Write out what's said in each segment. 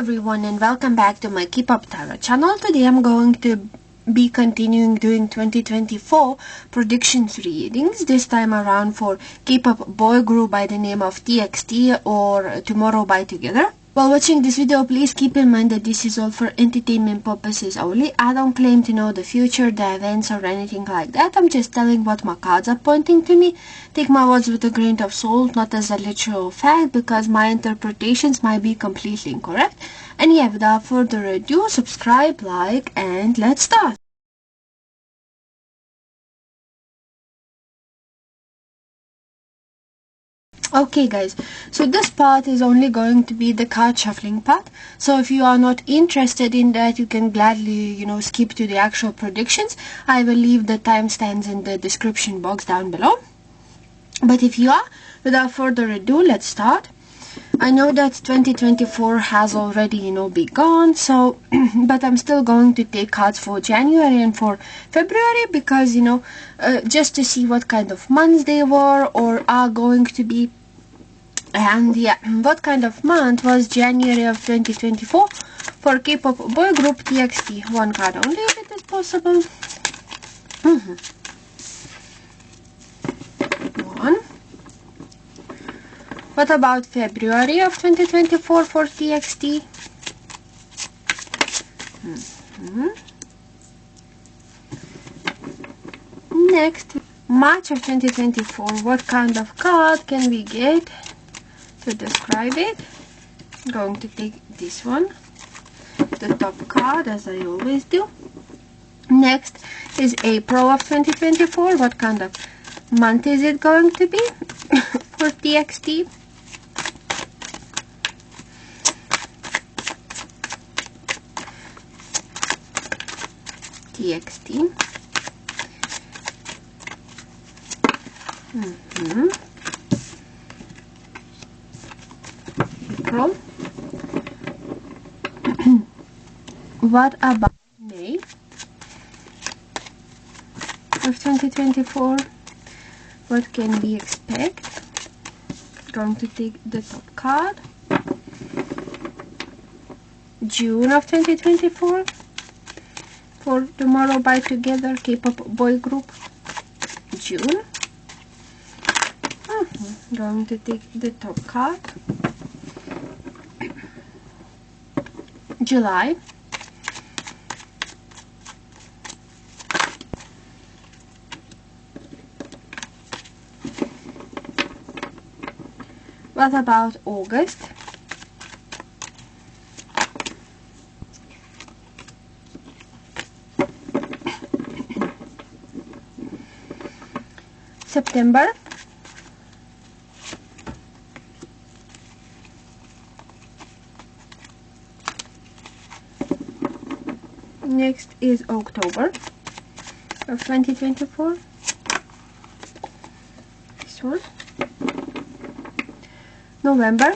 everyone and welcome back to my K-pop Tarot channel. Today I'm going to be continuing doing 2024 predictions readings, this time around for K-pop boy group by the name of TXT or Tomorrow by Together. While watching this video, please keep in mind that this is all for entertainment purposes only. I don't claim to know the future, the events or anything like that. I'm just telling what my cards are pointing to me. Take my words with a grain of salt, not as a literal fact, because my interpretations might be completely incorrect. And yeah, without further ado, subscribe, like, and let's start. Okay guys, so this part is only going to be the card shuffling part. So if you are not interested in that, you can gladly, skip to the actual predictions. I will leave the timestamps in the description box down below. But if you are, without further ado, let's start. I know that 2024 has already, begun, so, but I'm still going to take cards for January and for February because, just to see what kind of months they were or are going to be. And yeah, what kind of month was January of 2024 for K-pop boy group TXT? One card only if it is possible. One. What about February of 2024 for TXT? Next, March of 2024. What kind of card can we get to describe it? I'm going to take this one, the top card, as I always do. Next is April of 2024. What kind of month is it going to be for TXT? TXT. April. What about May of 2024? What can we expect? Going to take the top card. June of 2024 for Tomorrow by Together K-pop boy group. June. Going to take the top card. July. What about August? September. Next is October of 2024. This one. November.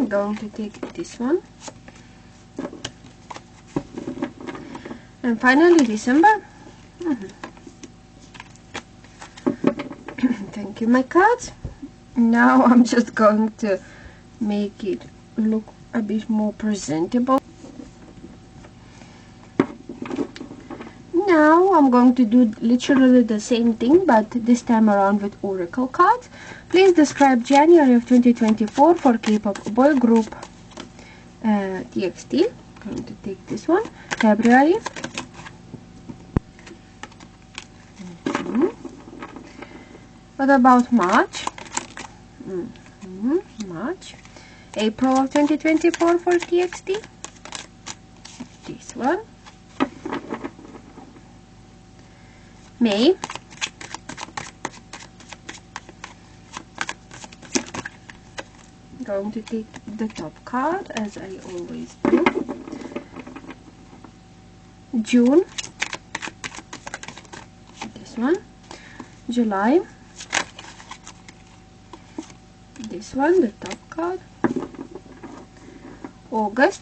Going to take this one. And finally December. Thank you, my cards. Now I'm just going to make it look a bit more presentable. Now I'm going to do literally the same thing, but this time around with oracle cards. Please describe January of 2024 for K-pop boy group TXT. I'm going to take this one. February. What about March? March. April of 2024 for TXT. This one. May. Going to take the top card as I always do. June. This one. July. This one, the top card. August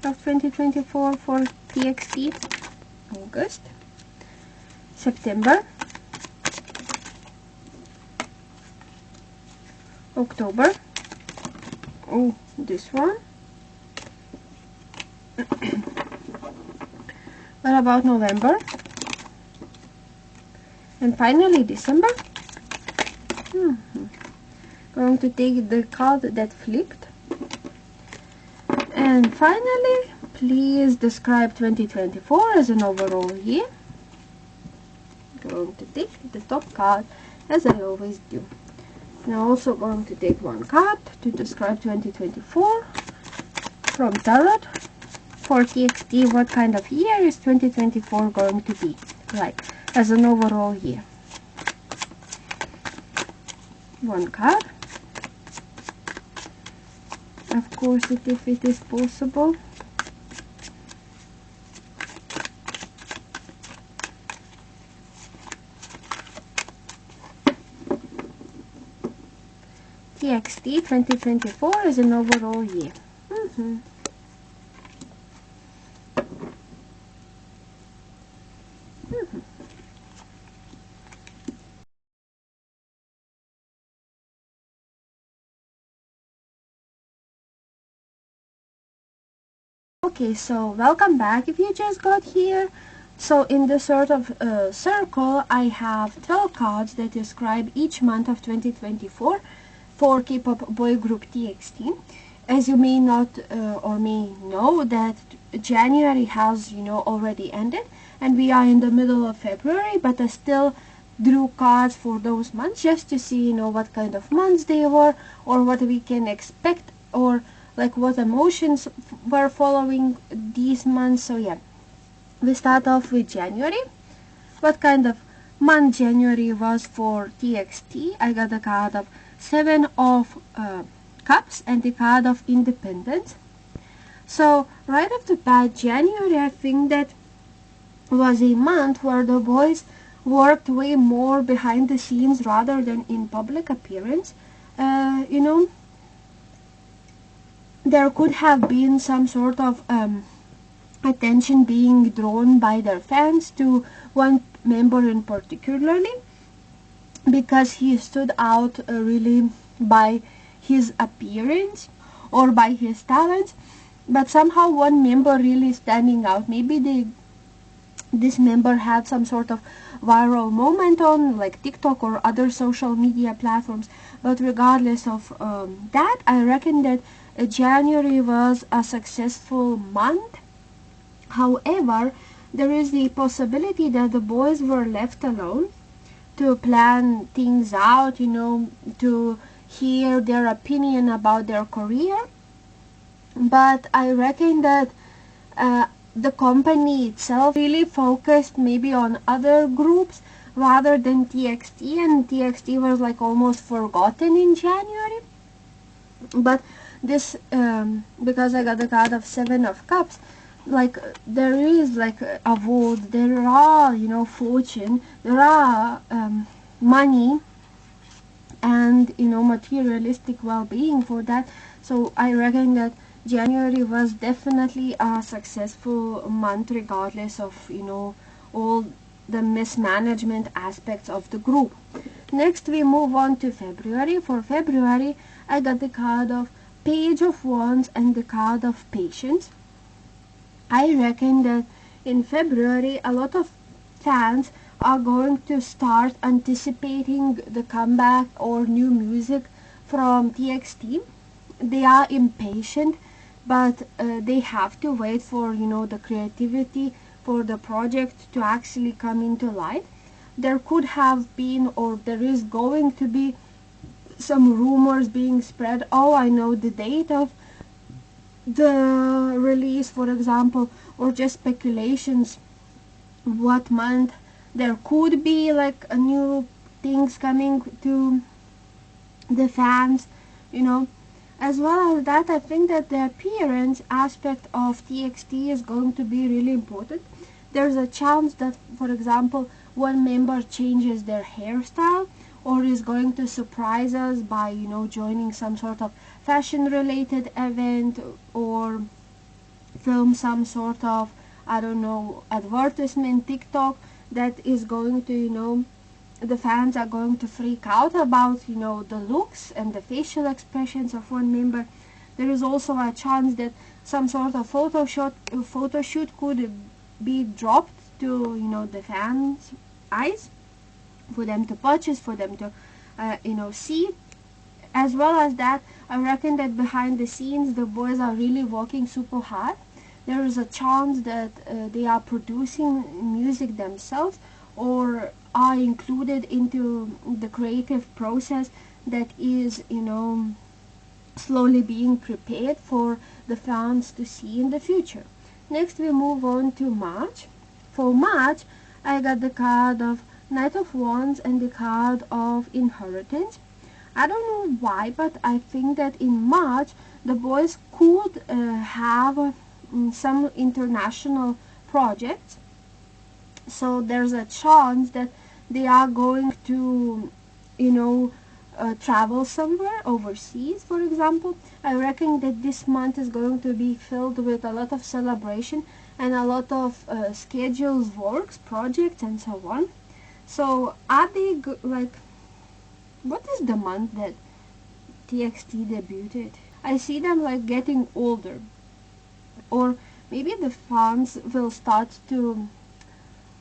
of 2024 for TXT. August. September. October. Oh, this one. What about November? And finally December. Going to take the card that flipped. And finally, please describe 2024 as an overall year. Going to take the top card as I always do. Now also going to take one card to describe 2024 from Tarot. For TXT, what kind of year is 2024 going to be like as an overall year? One card. Of course, if it is possible. TXT 2024 is an overall year. Okay, so welcome back if you just got here. So in this sort of circle, I have 12 cards that describe each month of 2024 for K-pop boy group TXT. As you may not or may know that January has, already ended, and we are in the middle of February, but I still drew cards for those months just to see, what kind of months they were, or what we can expect, or like what emotions were following these months. So yeah, we start off with January. What kind of month January was for TXT? I got the card of 7 of Cups and the card of Independence. So right off the bat, January, I think that was a month where the boys worked way more behind the scenes rather than in public appearance. There could have been some sort of attention being drawn by their fans to one member in particularly, because he stood out really by his appearance or by his talents, but somehow one member really standing out. Maybe this member had some sort of viral moment on like TikTok or other social media platforms, but regardless of that, I reckon that January was a successful month. However, there is the possibility that the boys were left alone to plan things out, to hear their opinion about their career. But I reckon that the company itself really focused maybe on other groups rather than TXT, and TXT was like almost forgotten in January. But this because I got the card of 7 of Cups, like there is like a vote, there are fortune, there are money and materialistic well-being for that. So I reckon that January was definitely a successful month regardless of all the mismanagement aspects of the group. Next we move on to February. For February, I got the card of Page of Wands and the card of Patience. I reckon that in February a lot of fans are going to start anticipating the comeback or new music from TXT. They are impatient, but they have to wait for the creativity for the project to actually come into light. There could have been, or there is going to be, some rumors being spread. Oh, I know the date of the release, for example, or just speculations what month there could be like a new things coming to the fans, As well as that, I think that the appearance aspect of TXT is going to be really important. There's a chance that, for example, one member changes their hairstyle or is going to surprise us by, joining some sort of fashion-related event or film some sort of, I don't know, advertisement, TikTok that is going to, the fans are going to freak out about, the looks and the facial expressions of one member. There is also a chance that some sort of photo shoot could be dropped to, the fans' eyes, for them to purchase, for them to, see. As well as that, I reckon that behind the scenes, the boys are really working super hard. There is a chance that they are producing music themselves, or are included into the creative process that is, slowly being prepared for the fans to see in the future. Next, we move on to March. For March, I got the card of Knight of Wands and the card of Inheritance. I don't know why, but I think that in March the boys could have some international projects. So there's a chance that they are going to, travel somewhere overseas, for example. I reckon that this month is going to be filled with a lot of celebration and a lot of schedules, works, projects, and so on. So are they like, what is the month that TXT debuted? I see them like getting older, or maybe the fans will start to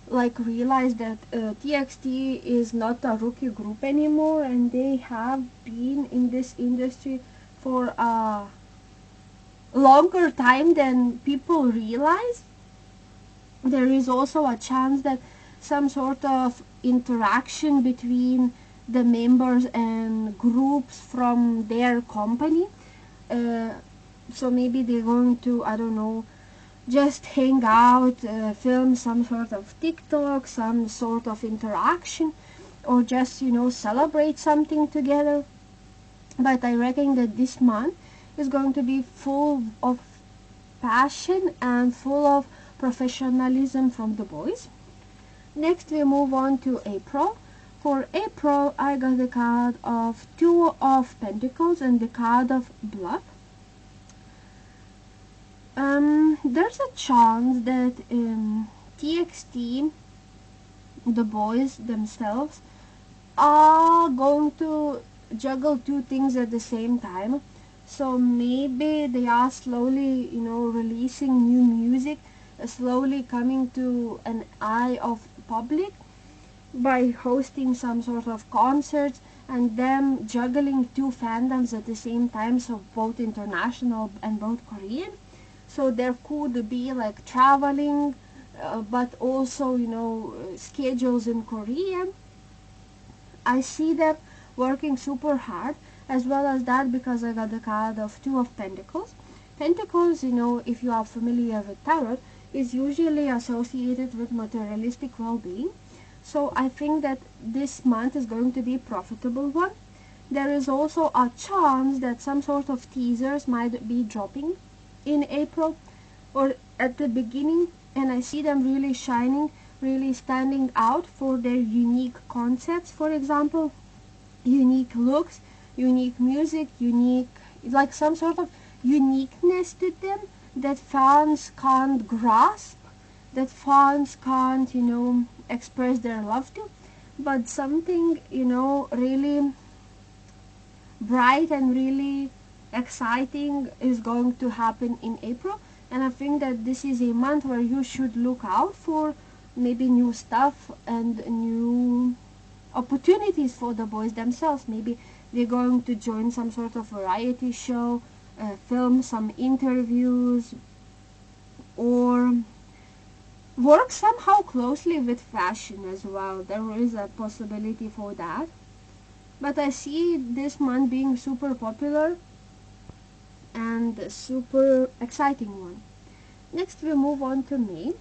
like realize that TXT is not a rookie group anymore, and they have been in this industry for a longer time than people realize. There is also a chance that some sort of interaction between the members and groups from their company. So maybe they're going to, I don't know, just hang out, film some sort of TikTok, some sort of interaction, or just, celebrate something together. But I reckon that this month is going to be full of passion and full of professionalism from the boys. Next, we move on to April. For April, I got the card of Two of Pentacles and the card of Bluff. There's a chance that TXT, the boys themselves, are going to juggle two things at the same time. So maybe they are slowly, releasing new music, slowly coming to an eye of public by hosting some sort of concerts, and them juggling two fandoms at the same time, so both international and both Korean. So there could be like traveling, but also, schedules in Korea. I see them working super hard, as well as that, because I got the card of Two of Pentacles. Pentacles, if you are familiar with tarot, is usually associated with materialistic well-being. So I think that this month is going to be a profitable one. There is also a chance that some sort of teasers might be dropping in April or at the beginning, and I see them really shining, really standing out for their unique concepts. For example, unique looks, unique music, unique, like some sort of uniqueness to them that fans can't grasp, that fans can't, express their love to, but something, really bright and really exciting is going to happen in April. And I think that this is a month where you should look out for maybe new stuff and new opportunities for the boys themselves. Maybe they're going to join some sort of variety show, film some interviews, or work somehow closely with fashion as well. There is a possibility for that. But I see this month being super popular and a super exciting one. Next, we move on to May.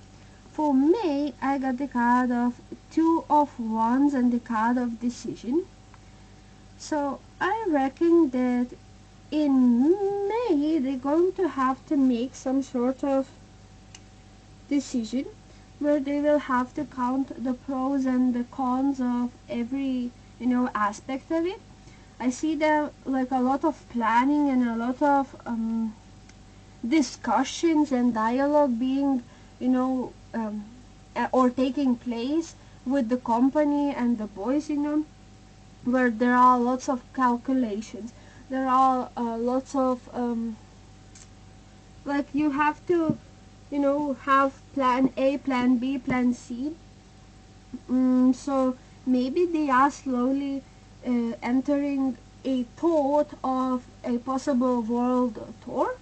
For May, I got the card of Two of Wands and the card of Decision. So I reckon that in May they're going to have to make some sort of decision where they will have to count the pros and the cons of every, aspect of it. I see there like a lot of planning and a lot of discussions and dialogue being, or taking place with the company and the boys, where there are lots of calculations. There are lots of like you have to, have plan A, plan B, plan C. So maybe they are slowly entering a thought of a possible world tour,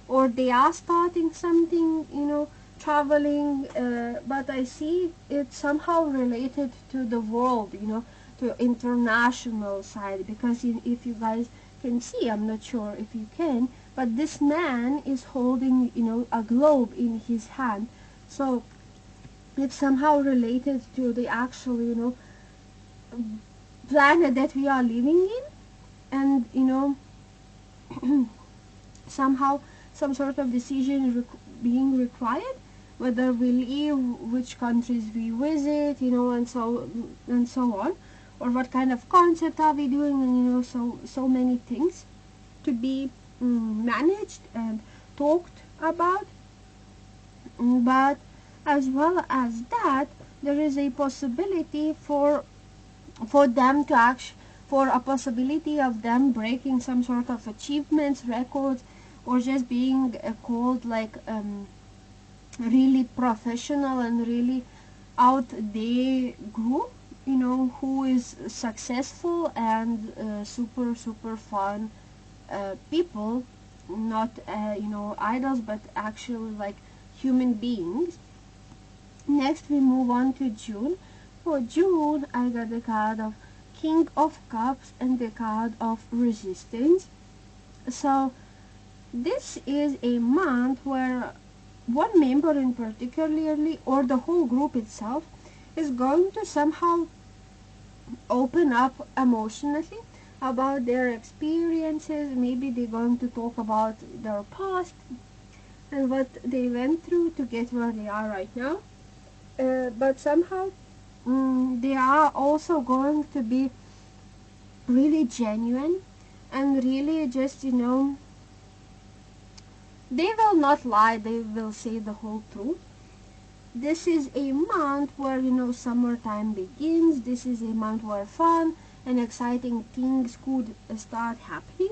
or they are starting something, traveling, but I see it somehow related to the world, to international side, because if you guys can see, I'm not sure if you can, but this man is holding, a globe in his hand. So it's somehow related to the actual, planet that we are living in, and somehow some sort of decision being required, whether we leave, which countries we visit, and so on, or what kind of concept are we doing, and so many things to be managed and talked about. But as well as that, there is a possibility for them to for a possibility of them breaking some sort of achievements, records, or just being called like really professional and really out there group, who is successful and super fun people, not idols, but actually like human beings. Next we move on to June. For June, I got the card of King of Cups and the card of Resistance. So this is a month where one member in particularly, or the whole group itself, is going to somehow open up emotionally about their experiences. Maybe they're going to talk about their past and what they went through to get where they are right now. But somehow they are also going to be really genuine and really just, they will not lie, they will say the whole truth. This is a month where, summertime begins. This is a month where fun and exciting things could start happening.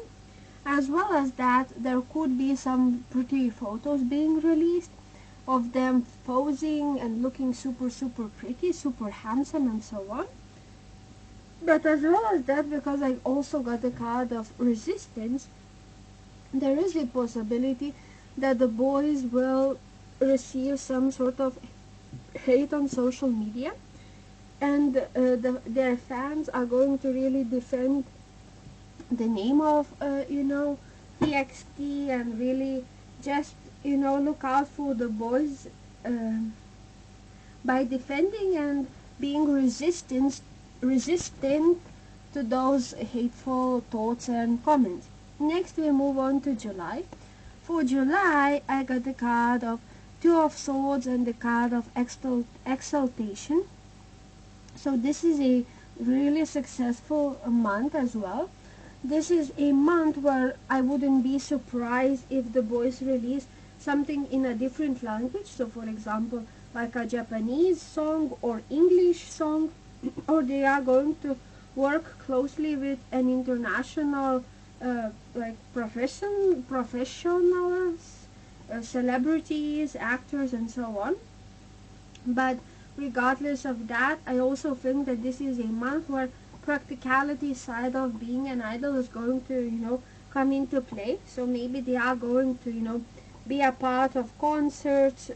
As well as that, there could be some pretty photos being released of them posing and looking super pretty, super handsome, and so on. But as well as that, because I also got the card of Resistance, there is a possibility that the boys will receive some sort of hate on social media, and their fans are going to really defend the name of TXT, and really just look out for the boys by defending and being resistant to those hateful thoughts and comments. Next we move on to July. For July, I got the card of Two of Swords and the card of Exaltation. So this is a really successful month as well. This is a month where I wouldn't be surprised if the boys release something in a different language. So for example, like a Japanese song or English song, or they are going to work closely with an international like professionals, celebrities, actors, and so on. But regardless of that, I also think that this is a month where practicality side of being an idol is going to come into play. So maybe they are going to be a part of concerts,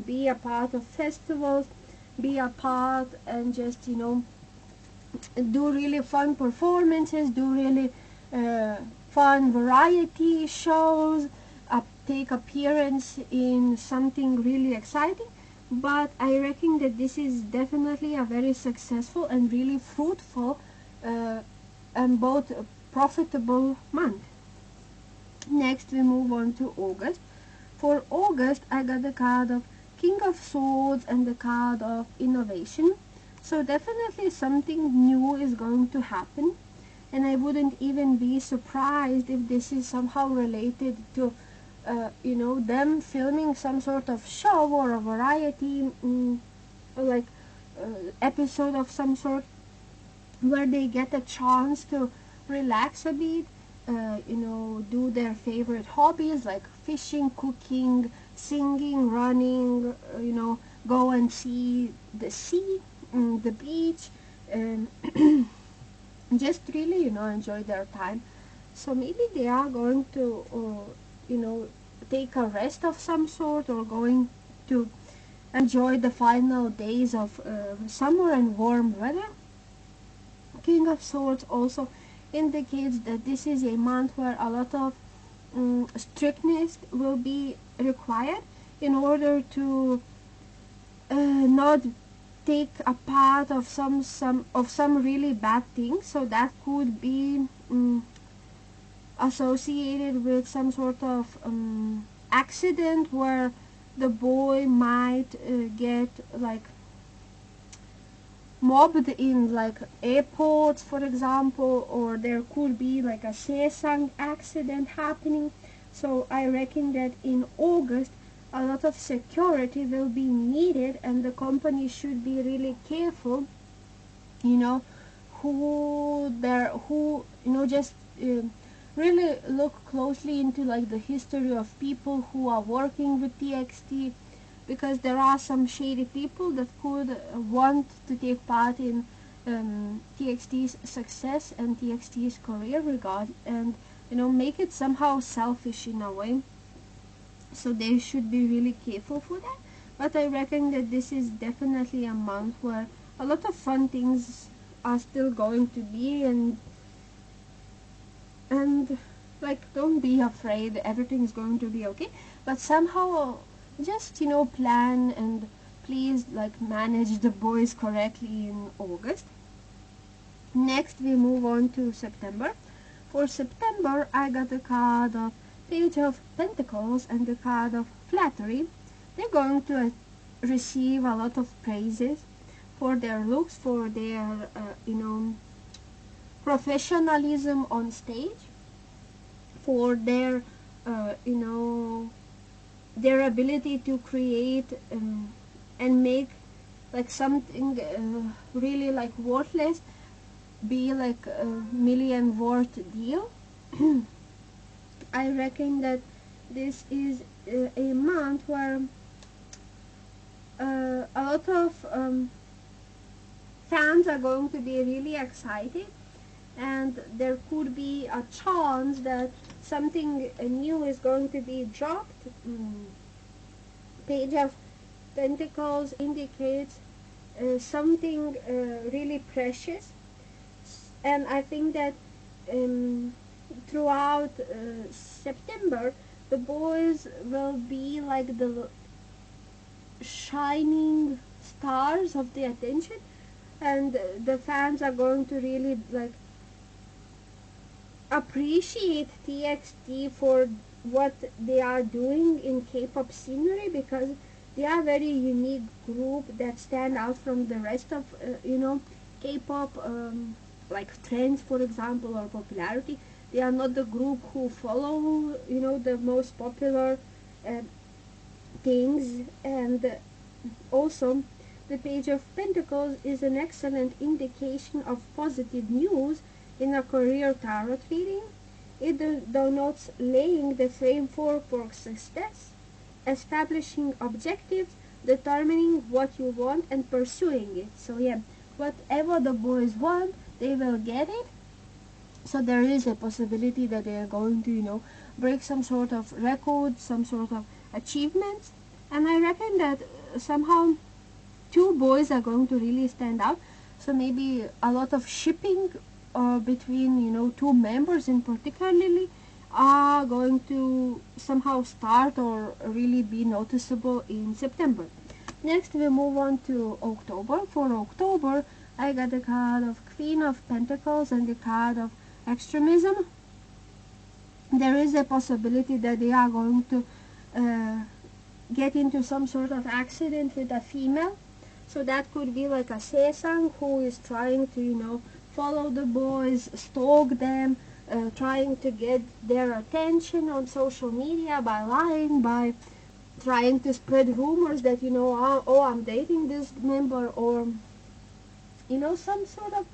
be a part of festivals, be a part and just do really fun performances, do really fun variety shows, take appearance in something really exciting. But I reckon that this is definitely a very successful and really fruitful and both profitable month. Next we move on to August. For August, I got the card of King of Swords and the card of Innovation. So definitely something new is going to happen, and I wouldn't even be surprised if this is somehow related to them filming some sort of show or a variety, like episode of some sort where they get a chance to relax a bit, do their favorite hobbies like fishing, cooking, singing, running, go and see the sea, the beach, and just really, enjoy their time. So maybe they are going to, take a rest of some sort, or going to enjoy the final days of summer and warm weather. King of Swords also indicates that this is a month where a lot of strictness will be required in order to not take a part of some really bad things. So that could be associated with some sort of accident where the boy might get like mobbed in like airports, for example, or there could be like a seasang accident happening. So I reckon that in August a lot of security will be needed, and the company should be really careful, just really look closely into like the history of people who are working with TXT, because there are some shady people that could want to take part in TXT's success and TXT's career regard, and make it somehow selfish in a way. So they should be really careful for that. But I reckon that this is definitely a month where a lot of fun things are still going to be, and like, don't be afraid, everything is going to be okay. But somehow just plan, and please like manage the boys correctly in August. Next we move on to September. For September I got the card of Page of Pentacles and the card of Flattery. They're going to receive a lot of praises for their looks, for their professionalism on stage, for their their ability to create and make like something really like worthless be like a million worth deal. I reckon that this is a month where a lot of fans are going to be really excited, and there could be a chance that something new is going to be dropped. Page of Pentacles indicates something really precious, and I think that throughout September the boys will be like the shining stars of the attention, and the fans are going to really like appreciate TXT for what they are doing in K-pop scenery, because they are very unique group that stand out from the rest of K-pop like trends, for example, or popularity. They are not the group who follow the most popular things. And also the Page of Pentacles is an excellent indication of positive news in a career tarot reading. It denotes laying the framework for success, establishing objectives, determining what you want, and pursuing it. So yeah, whatever the boys want, they will get it. So there is a possibility that they are going to break some sort of record, some sort of achievements. And I reckon that somehow two boys are going to really stand out. So maybe a lot of shipping between two members in particularly are going to somehow start or really be noticeable in September. Next we move on to October. For October I got the card of Queen of Pentacles and the card of Extremism. There is a possibility that they are going to get into some sort of accident with a female. So that could be like a Seisang who is trying to follow the boys, stalk them, trying to get their attention on social media by lying, by trying to spread rumors that, you know, oh, I'm dating this member, or, you know, some sort of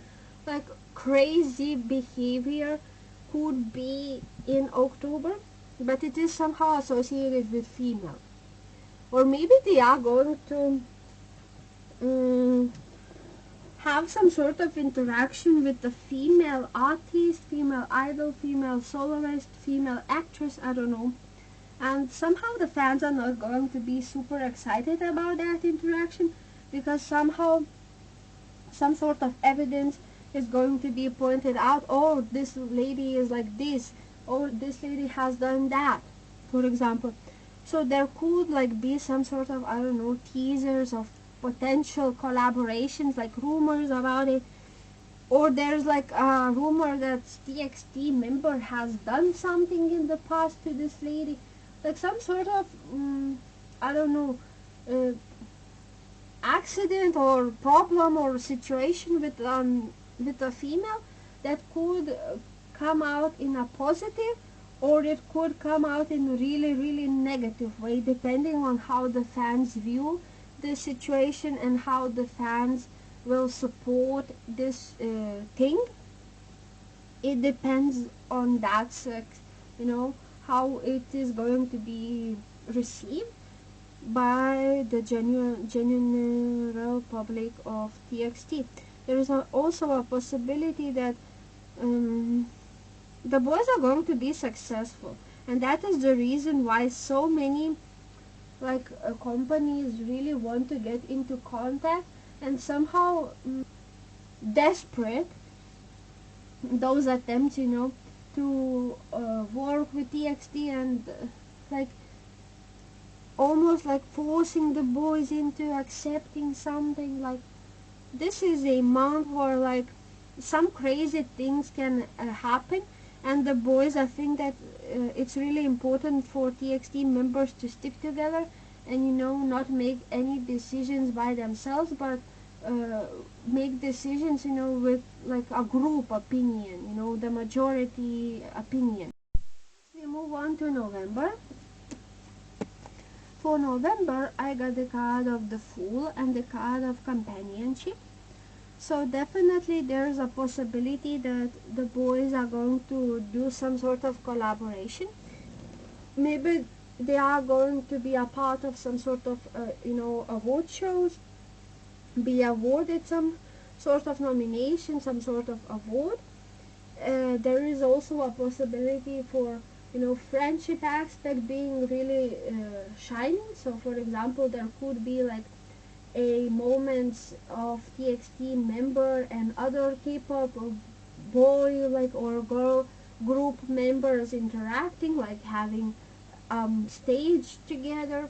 like crazy behavior could be in October, but it is somehow associated with female. Or maybe they are going to have some sort of interaction with the female artist, female idol, female soloist, female actress, I don't know. And somehow the fans are not going to be super excited about that interaction, because somehow some sort of evidence is going to be pointed out. Oh, this lady is like this, or this lady has done that, for example. So there could like be some sort of, I don't know, teasers of potential collaborations, like rumors about it. Or there's like a rumor that TXT member has done something in the past to this lady, like some sort of I don't know, uh, accident or problem or situation with a female that could come out in a positive, or it could come out in a really negative way, depending on how the fans view the situation and how the fans will support this thing. It depends on that sex, you know, how it is going to be received by the general public of TXT. There is also a possibility that the boys are going to be successful, and that is the reason why so many like companies really want to get into contact and somehow desperate those attempts, you know, to work with TXT, and like almost like forcing the boys into accepting something. Like this is a month where like some crazy things can happen, and the boys, I think that it's really important for TXT members to stick together and, you know, not make any decisions by themselves, but make decisions, you know, with like a group opinion, you know, the majority opinion. We move on to November. For November, I got the card of the Fool and the card of Companionship. So definitely there's a possibility that the boys are going to do some sort of collaboration. Maybe they are going to be a part of some sort of, you know, award shows, be awarded some sort of nomination, some sort of award. There is also a possibility for, you know, friendship aspect being really shining. So for example, there could be like a moments of TXT member and other K-pop or boy like or girl group members interacting, like having stage together.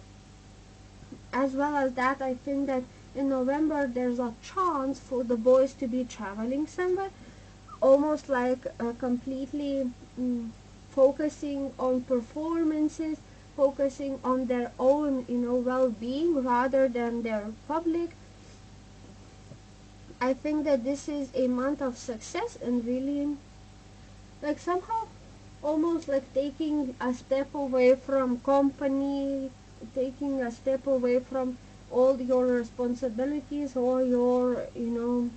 As well as that, I think that in November there's a chance for the boys to be traveling somewhere, almost like completely focusing on performances, focusing on their own, you know, well-being rather than their public. I think that this is a month of success and really like somehow almost like taking a step away from company, taking a step away from all your responsibilities or your, you know,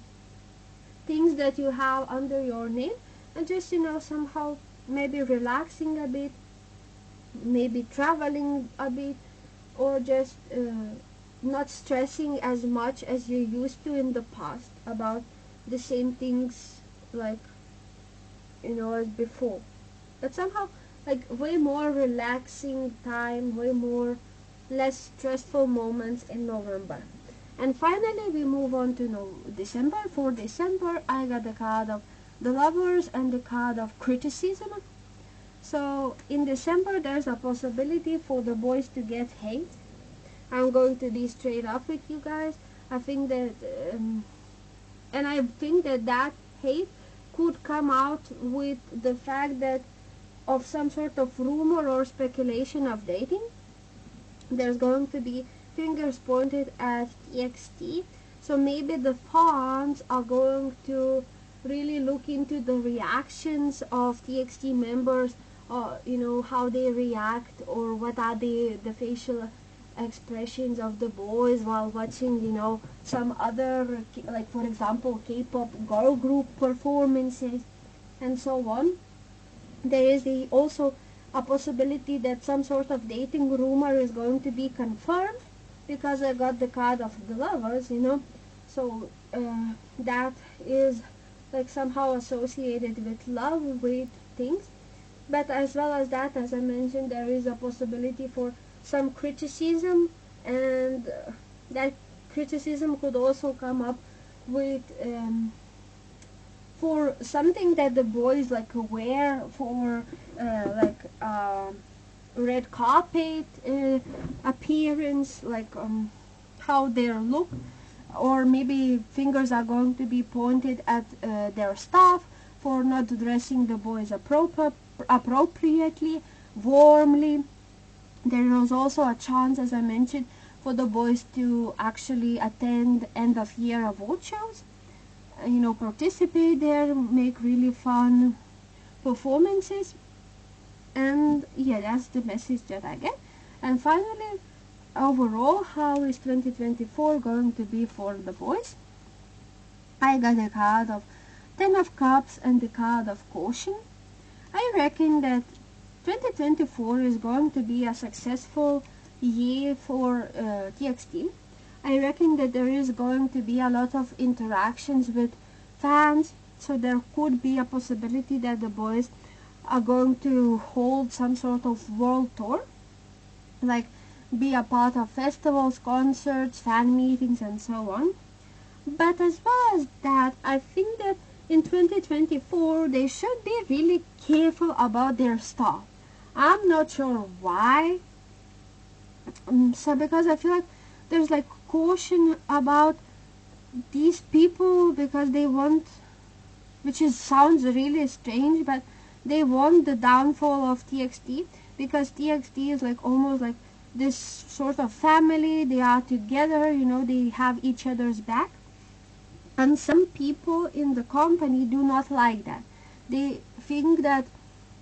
things that you have under your name, and just, you know, somehow maybe relaxing a bit, maybe traveling a bit, or just not stressing as much as you used to in the past about the same things, like, you know, as before. But somehow like way more relaxing time, way more less stressful moments in November. And finally we move on to December. For December, I got the card of the Lovers and the card of Criticism. So in December there's a possibility for the boys to get hate. I'm going to be straight up with you guys. I think that and I think that that hate could come out with the fact that of some sort of rumor or speculation of dating. There's going to be fingers pointed at TXT. So maybe the fans are going to really look into the reactions of TXT members, or, you know, how they react, or what are the facial expressions of the boys while watching, you know, some other, like for example, K-pop girl group performances and so on. There is also a possibility that some sort of dating rumor is going to be confirmed, because I got the card of the lovers, you know. So that is like somehow associated with love, with things. But as well as that, as I mentioned, there is a possibility for some criticism, and that criticism could also come up with for something that the boys like wear for red carpet appearance, like how they look, or maybe fingers are going to be pointed at their staff for not dressing the boys appropriately, warmly. There is also a chance, as I mentioned, for the boys to actually attend end of year award shows, you know, participate there, make really fun performances. And yeah, that's the message that I get. And finally, overall, how is 2024 going to be for the boys? I got a card of 10 of Cups and the card of Caution. I reckon that 2024 is going to be a successful year for TXT. I reckon that there is going to be a lot of interactions with fans, so there could be a possibility that the boys are going to hold some sort of world tour, like be a part of festivals, concerts, fan meetings, and so on. But as well as that, I think that in 2024 they should be really careful about their stuff. I'm not sure why. So because I feel like there's like caution about these people, because they want, which is sounds really strange, but they want the downfall of TXT, because TXT is like almost like this sort of family. They are together, you know, they have each other's back. And some people in the company do not like that. They think that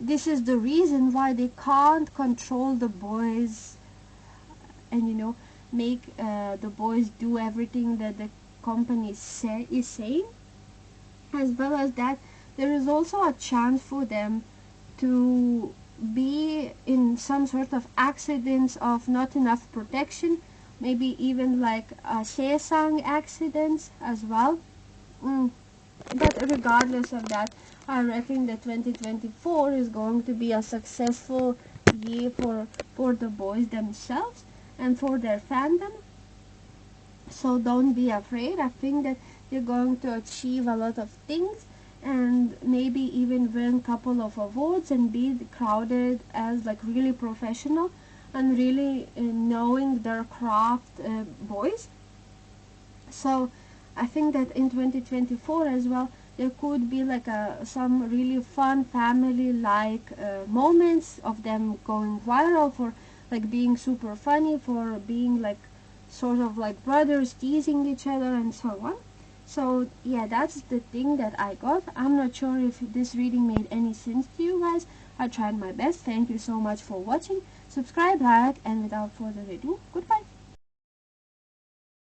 this is the reason why they can't control the boys and, you know, make the boys do everything that the company is saying. As well as that, there is also a chance for them to be in some sort of accidents of not enough protection, maybe even like Sesang accidents as well. But regardless of that, I reckon that 2024 is going to be a successful year for the boys themselves and for their fandom. So don't be afraid. I think that you're going to achieve a lot of things, and maybe even win a couple of awards and be crowded as like really professional and really knowing their craft boys. So I think that in 2024 as well, there could be like some really fun family like moments of them going viral for like being super funny, for being like sort of like brothers teasing each other and so on. So yeah, that's the thing that I got. I'm not sure if this reading made any sense to you guys. I tried my best. Thank you so much for watching. Subscribe, like, and without further ado, goodbye.